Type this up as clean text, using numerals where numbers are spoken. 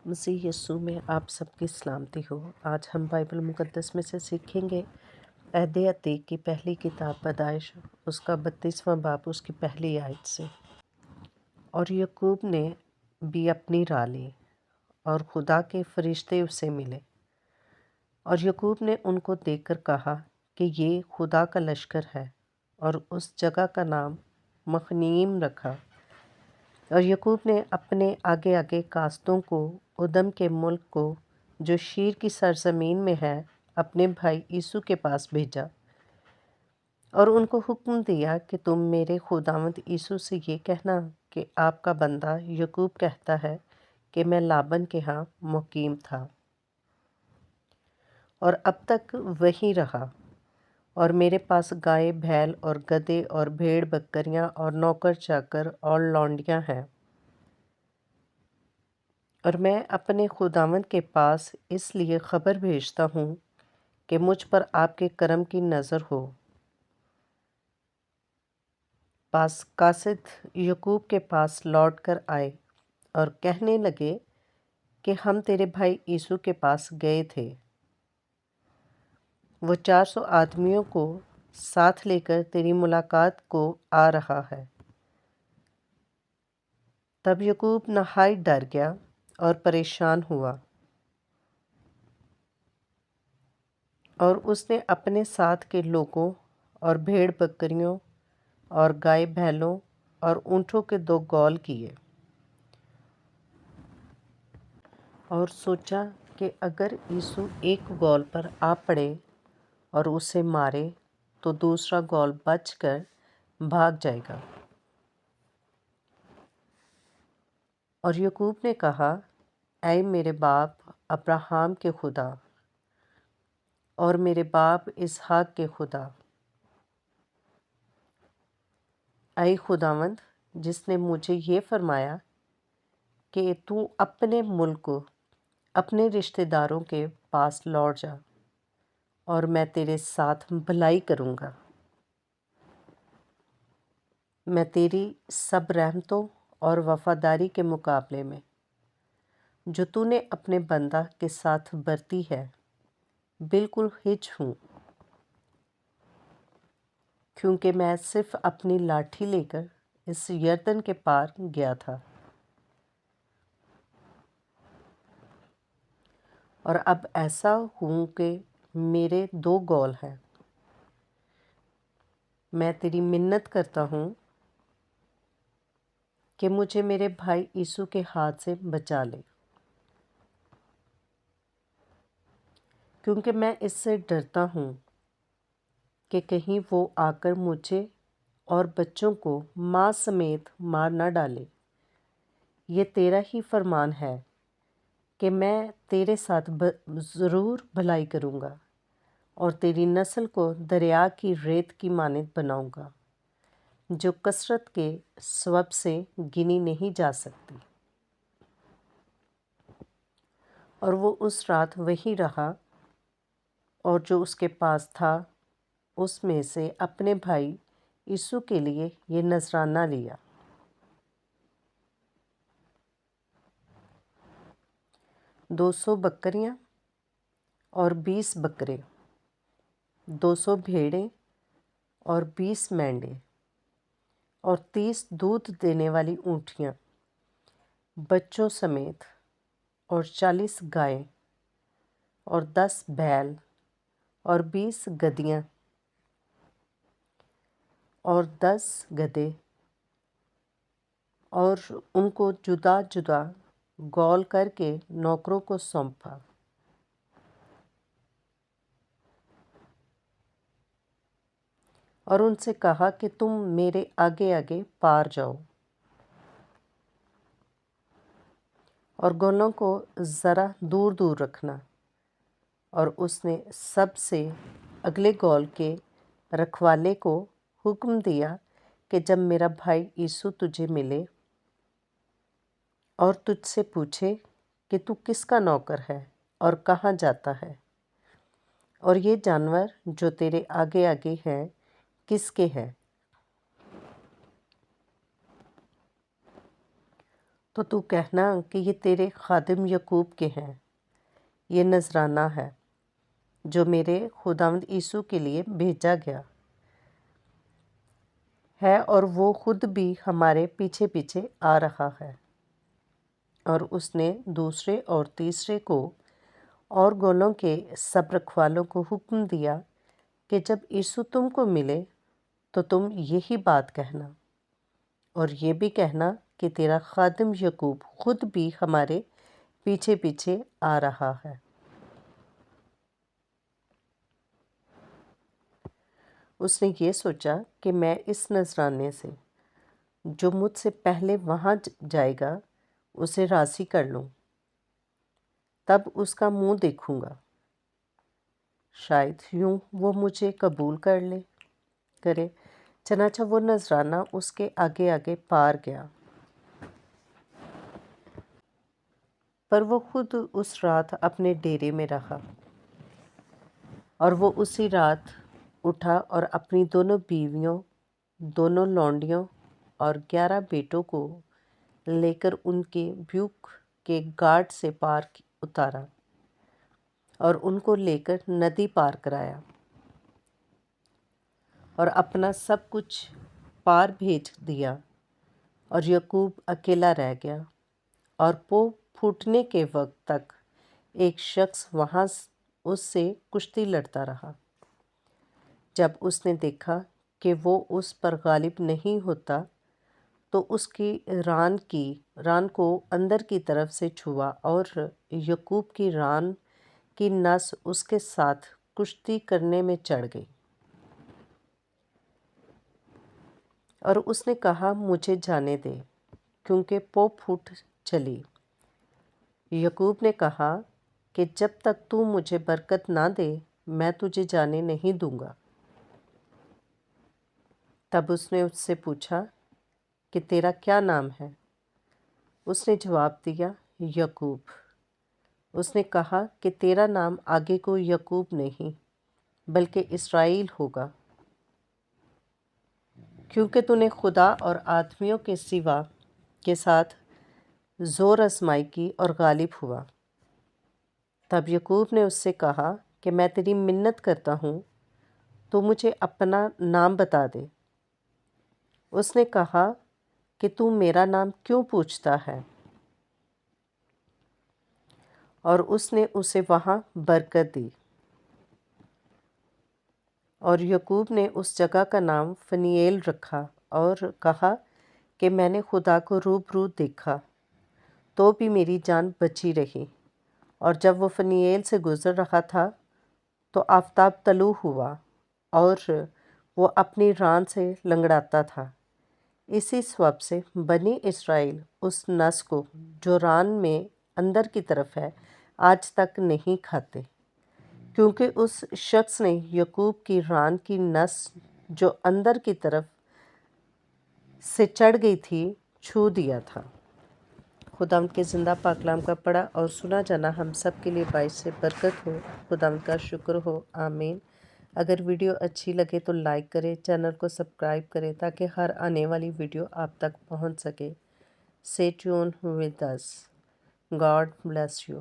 मसीह यस्सु में आप सबकी सलामती हो। आज हम बाइबल मुक़द्दस में से सीखेंगे अहद अतीक की पहली किताब पैदाइश उसका 32वां बाब उसकी पहली आयत से। और यकूब ने भी अपनी राह ली और खुदा के फरिश्ते उससे मिले, और यकूब ने उनको देखकर कहा कि ये खुदा का लश्कर है, और उस जगह का नाम मखनीम रखा। और यकूब ने अपने आगे आगे कास्तों को उदम के मुल्क को, जो शीर की सरजमीन में है, अपने भाई ईसू के पास भेजा और उनको हुक्म दिया कि तुम मेरे खुदावंद ईसू से ये कहना कि आपका बंदा यकूब कहता है कि मैं लाबन के यहाँ मुकीम था और अब तक वहीं रहा, और मेरे पास गाय बैल और गधे और भेड़ बकरियां और नौकर चाकर और लौंडियां हैं। और मैं अपने खुदावंद के पास इसलिए खबर भेजता हूँ कि मुझ पर आपके करम की नज़र हो। पास कासिद यकूब के पास लौट कर आए और कहने लगे कि हम तेरे भाई ईसू के पास गए थे। वो 400 आदमियों को साथ लेकर तेरी मुलाकात को आ रहा है। तब यकूब नहायत डर गया और परेशान हुआ, और उसने अपने साथ के लोगों और भेड़ बकरियों और गाय बैलों और ऊँटों के 2 गौल किए, और सोचा कि अगर यीशु एक गौल पर आ पड़े और उसे मारे तो दूसरा गौल बचकर भाग जाएगा। और यकूब ने कहा, ऐ मेरे बाप अब्राहम के खुदा और मेरे बाप इसहाक के खुदा, ऐ खुदावंद जिसने मुझे ये फरमाया कि तू अपने मुल्क को अपने रिश्तेदारों के पास लौट जा, और मैं तेरे साथ भलाई करूँगा। मैं तेरी सब रहमतों और वफादारी के मुकाबले में जो तूने अपने बंदा के साथ बरती है बिल्कुल हिच हूँ, क्योंकि मैं सिर्फ अपनी लाठी लेकर इस यरदन के पार गया था, और अब ऐसा हूँ कि मेरे 2 गौल हैं। मैं तेरी मिन्नत करता हूँ कि मुझे मेरे भाई ईसू के हाथ से बचा ले, क्योंकि मैं इससे डरता हूँ कि कहीं वो आकर मुझे और बच्चों को माँ समेत मार न डाले। ये तेरा ही फरमान है कि मैं तेरे साथ ज़रूर भलाई करूँगा और तेरी नस्ल को दरिया की रेत की मानद बनाऊँगा, जो कसरत के सबब से गिनी नहीं जा सकती। और वो उस रात वहीं रहा, और जो उसके पास था उसमें से अपने भाई यीशु के लिए ये नजराना लिया। 200 बकरियां और 20 बकरे, 200 भेड़ें और 20 मेंढे और 30 दूध देने वाली ऊँटियाँ बच्चों समेत, और 40 गायें और 10 बैल और 20 गधियाँ और 10 गधे, और उनको जुदा जुदा गौल करके नौकरों को सौंपा। और उनसे कहा कि तुम मेरे आगे आगे पार जाओ, और गौलों को ज़रा दूर दूर रखना। और उसने सबसे अगले गौल के रखवाले को हुक्म दिया कि जब मेरा भाई यीशु तुझे मिले और तुझसे पूछे कि तू किसका नौकर है और कहाँ जाता है, और ये जानवर जो तेरे आगे आगे हैं किसके हैं, تو تو کہنا کہ یہ تیرے خادم یعقوب کے ہیں، یہ نذرانہ ہے جو میرے خداوند یسوع کے لیے بھیجا گیا ہے، اور وہ خود بھی ہمارے پیچھے پیچھے آ رہا ہے۔ اور اس نے دوسرے اور تیسرے کو اور گولوں کے سب رکھوالوں کو حکم دیا کہ جب یسوع تم کو ملے تو تم یہی بات کہنا، اور یہ بھی کہنا کہ تیرا خادم یعقوب خود بھی ہمارے پیچھے پیچھے آ رہا ہے۔ اس نے یہ سوچا کہ میں اس نذرانے سے جو مجھ سے پہلے وہاں جائے گا اسے راضی کر لوں، تب اس کا منہ دیکھوں گا، شاید یوں وہ مجھے قبول کرے۔ چنانچہ وہ نذرانہ اس کے آگے آگے پار گیا، پر وہ خود اس رات اپنے ڈیرے میں رہا۔ اور وہ اسی رات اٹھا اور اپنی دونوں بیویوں، دونوں لونڈیوں اور 11 بیٹوں کو لے کر ان کے بیوک کے گھاٹ سے پار اتارا اور ان کو لے کر ندی پار کرایا، اور اپنا سب کچھ پار بھیج دیا، اور یعقوب اکیلا رہ گیا۔ اور پو پھوٹنے کے وقت تک ایک شخص وہاں اس سے کشتی لڑتا رہا۔ جب اس نے دیکھا کہ وہ اس پر غالب نہیں ہوتا تو اس کی ران کو اندر کی طرف سے چھوا، اور یعقوب کی ران کی نس اس کے ساتھ کشتی کرنے میں چڑھ گئی۔ اور اس نے کہا مجھے جانے دے، کیونکہ پو پھوٹ چلی۔ یعقوب نے کہا کہ جب تک تو مجھے برکت نہ دے میں تجھے جانے نہیں دوں گا۔ تب اس نے اس سے پوچھا کہ تیرا کیا نام ہے؟ اس نے جواب دیا یعقوب۔ اس نے کہا کہ تیرا نام آگے کو یعقوب نہیں بلکہ اسرائیل ہوگا، کیونکہ تو نے خدا اور آدمیوں کے سوا کے ساتھ زور آزمائی کی اور غالب ہوا۔ تب یعقوب نے اس سے کہا کہ میں تیری منت کرتا ہوں تو مجھے اپنا نام بتا دے۔ اس نے کہا کہ تو میرا نام کیوں پوچھتا ہے؟ اور اس نے اسے وہاں برکت دی۔ اور یعقوب نے اس جگہ کا نام فنییل رکھا، اور کہا کہ میں نے خدا کو روبرو دیکھا تو بھی میری جان بچی رہی۔ اور جب وہ فنییل سے گزر رہا تھا تو آفتاب طلوع ہوا اور وہ اپنی ران سے لنگڑاتا تھا۔ اسی سبب سے بنی اسرائیل اس نس کو جو ران میں اندر کی طرف ہے آج تک نہیں کھاتے، کیونکہ اس شخص نے یعقوب کی ران کی نس جو اندر کی طرف سے چڑھ گئی تھی چھو دیا تھا۔ خداوند کے زندہ پاک کلام کا پڑھا اور سنا جانا ہم سب کے لیے باعث سے برکت ہو۔ خداوند کا شکر ہو، آمین۔ اگر ویڈیو اچھی لگے تو لائک کریں، چینل کو سبسکرائب کریں تاکہ ہر آنے والی ویڈیو آپ تک پہنچ سکے۔ Stay tuned with us. God bless you.